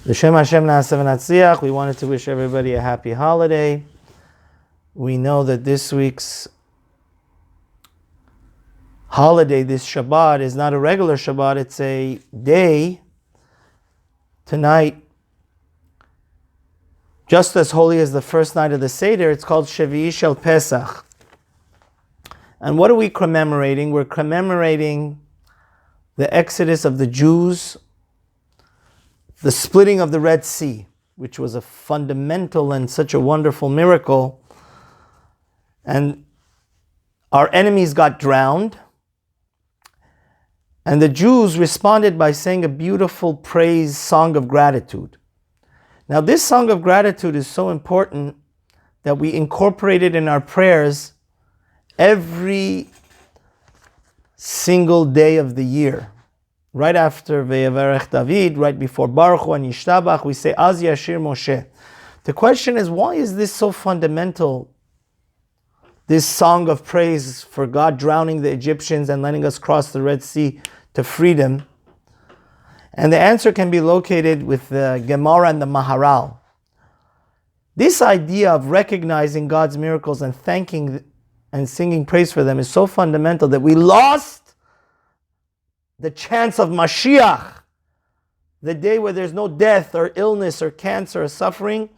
L'Shem Hashem Na'aseh V'Natzliach. We wanted to wish everybody a happy holiday. We know that this week's holiday, this Shabbat, is not a regular Shabbat. It's a day, tonight, just as holy as the first night of the Seder. It's called Shevi'i Shel Pesach. And what are we commemorating? We're commemorating the exodus of the Jews, the splitting of the Red Sea, which was a fundamental and such a wonderful miracle. And our enemies got drowned. And the Jews responded by saying a beautiful praise song of gratitude. Now, this song of gratitude is so important that we incorporate it in our prayers every single day of the year. Right after Ve'yavarech David, right before Baruch Hu and Yishtabach, we say Az Yashir Moshe. The question is, why is this so fundamental? This song of praise for God drowning the Egyptians and letting us cross the Red Sea to freedom. And the answer can be located with the Gemara and the Maharal. This idea of recognizing God's miracles and thanking and singing praise for them is so fundamental that we lost the chance of Mashiach, the day where there's no death or illness or cancer or suffering.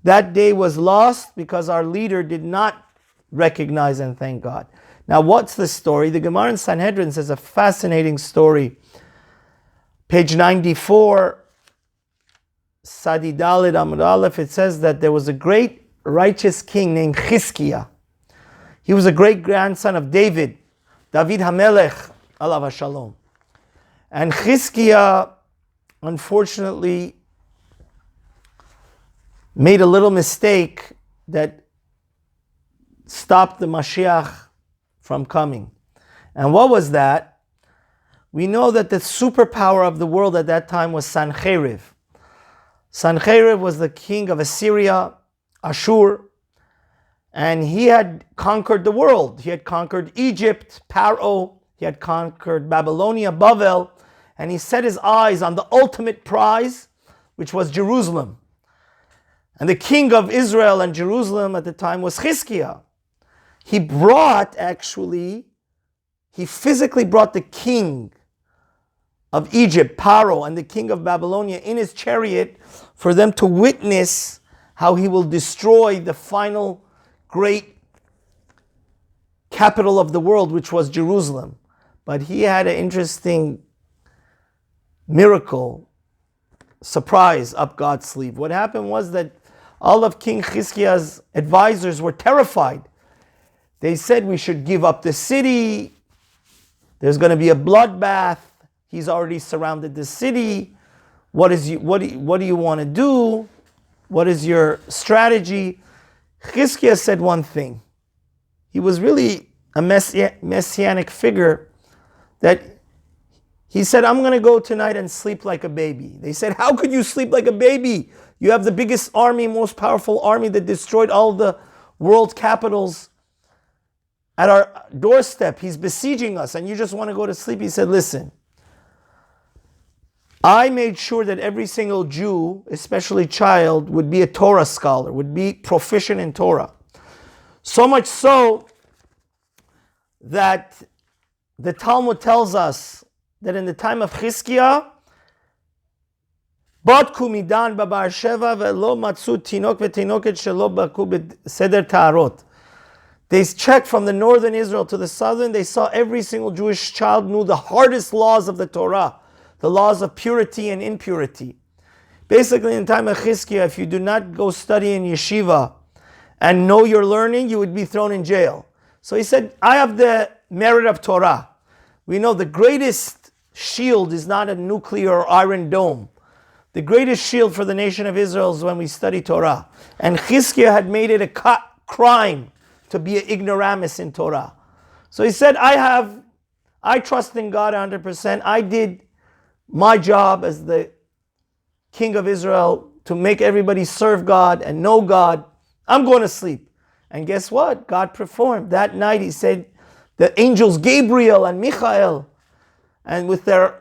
That day was lost because our leader did not recognize and thank God. Now, what's the story? The Gemara in Sanhedrin says a fascinating story. Page 94, Sadi Daled Amud Aleph, it says that there was a great righteous king named Chizkiah. He was a great grandson of David HaMelech, alav hashalom. And Chizkiah, unfortunately, made a little mistake that stopped the Mashiach from coming. And what was that? We know that the superpower of the world at that time was Sancheriv. Sancheriv was the king of Assyria, Ashur, and he had conquered the world. He had conquered Egypt, Paro, he had conquered Babylonia, Bavel, and he set his eyes on the ultimate prize, which was Jerusalem. And the king of Israel and Jerusalem at the time was Chizkiah. He physically brought the king of Egypt, Paro, and the king of Babylonia in his chariot for them to witness how he will destroy the final great capital of the world, which was Jerusalem. But he had an interesting miracle, surprise up God's sleeve. What happened was that all of King Chizkiah's advisors were terrified. They said, we should give up the city. There's going to be a bloodbath. He's already surrounded the city. What do you want to do? What is your strategy? Chizkiah said one thing. He was really a messianic figure that he said, I'm going to go tonight and sleep like a baby. They said, how could you sleep like a baby? You have the biggest army, most powerful army that destroyed all the world capitals at our doorstep. He's besieging us and you just want to go to sleep. He said, listen, I made sure that every single Jew, especially child, would be a Torah scholar, would be proficient in Torah. So much so that the Talmud tells us that in the time of Chizkiah, Badku midan babar sheva ve'lo matzu tinok ve'tinoket shelo baku b'seder ta'arot. They checked from the northern Israel to the southern. They saw every single Jewish child knew the hardest laws of the Torah, the laws of purity and impurity. Basically, in the time of Chizkiah, if you do not go study in yeshiva and know your learning, you would be thrown in jail. So he said, I have the merit of Torah. We know the greatest shield is not a nuclear or iron dome. The greatest shield for the nation of Israel is when we study Torah. And Chizkiah had made it a crime to be an ignoramus in Torah. So he said, I trust in God 100%. I did my job as the king of Israel to make everybody serve God and know God. I'm going to sleep. And guess what? God performed. That night he said, the angels Gabriel and Michael, and with their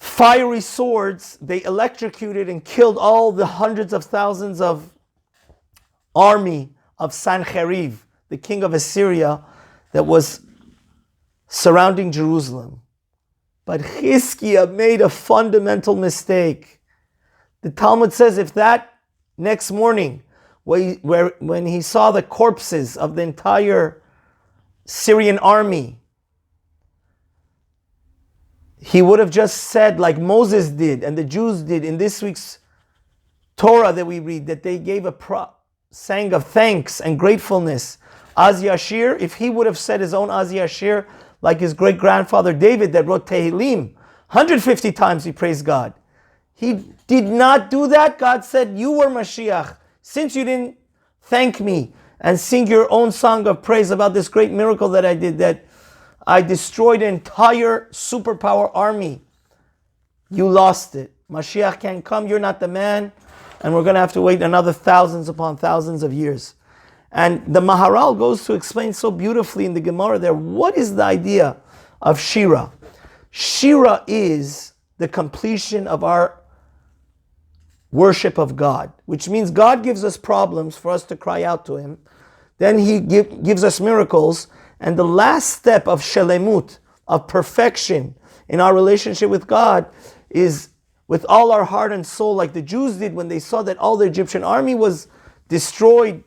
fiery swords, they electrocuted and killed all the hundreds of thousands of army of Sancheriv, the king of Assyria, that was surrounding Jerusalem. But Chizkiah made a fundamental mistake. The Talmud says if that next morning, when he saw the corpses of the entire Syrian army, he would have just said, like Moses did and the Jews did in this week's Torah that we read, that they gave sang of thanks and gratefulness. Az Yashir, if he would have said his own Az Yashir, like his great-grandfather David that wrote Tehillim, 150 times he praised God. He did not do that. God said, you were Mashiach. Since you didn't thank me and sing your own song of praise about this great miracle that I did, that I destroyed an entire superpower army, you lost it. Mashiach can't come, you're not the man, and we're going to have to wait another thousands upon thousands of years. And the Maharal goes to explain so beautifully in the Gemara there, what is the idea of Shira? Shira is the completion of our worship of God, which means God gives us problems for us to cry out to Him. Then He gives us miracles. And the last step of Shelemut, of perfection in our relationship with God, is with all our heart and soul, like the Jews did when they saw that all the Egyptian army was destroyed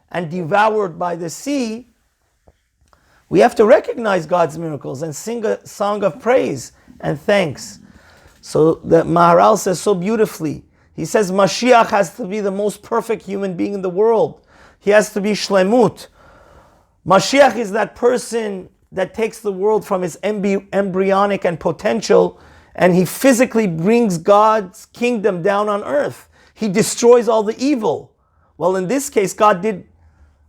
and devoured by the sea. We have to recognize God's miracles and sing a song of praise and thanks. So the Maharal says so beautifully, he says Mashiach has to be the most perfect human being in the world. He has to be Shlemut. Mashiach is that person that takes the world from its embryonic and potential, and he physically brings God's kingdom down on earth. He destroys all the evil. Well, in this case, God did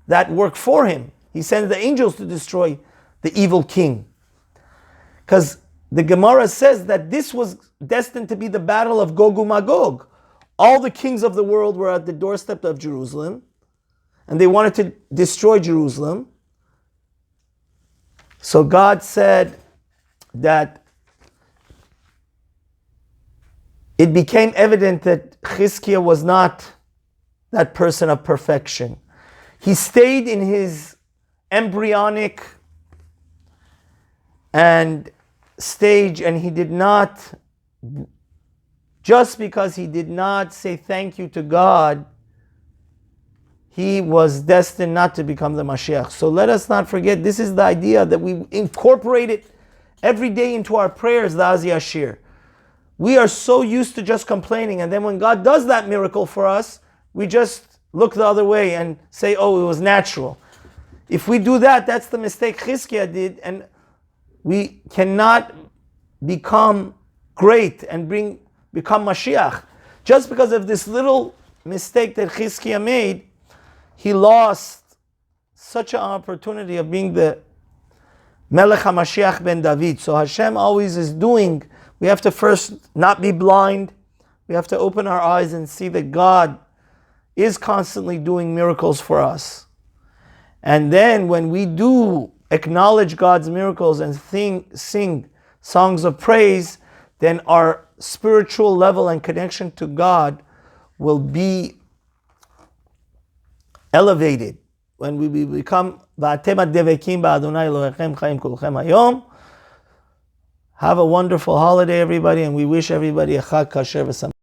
that work for him. He sent the angels to destroy the evil king. Because the Gemara says that this was destined to be the battle of Gog and Magog. All the kings of the world were at the doorstep of Jerusalem, and they wanted to destroy Jerusalem. So God said that it became evident that Chizkiah was not that person of perfection. He stayed in his embryonic stage, and he did not, just because he did not say thank you to God, he was destined not to become the Mashiach. So let us not forget, this is the idea that we incorporate it every day into our prayers, the Az Yashir. We are so used to just complaining, and then when God does that miracle for us, we just look the other way and say, oh, it was natural. If we do that, that's the mistake Chizkiah did, and we cannot become great and become Mashiach. Just because of this little mistake that Chizkiah made, he lost such an opportunity of being the Melech HaMashiach ben David. So Hashem always is doing, we have to first not be blind. We have to open our eyes and see that God is constantly doing miracles for us. And then when we do acknowledge God's miracles and sing songs of praise, then our spiritual level and connection to God will be elevated. When we become V'atem ad-devekim ba'Adonai Elohechem chayim kulchem hayom. Have a wonderful holiday, everybody, and we wish everybody a Chag Kasher v'Sameach.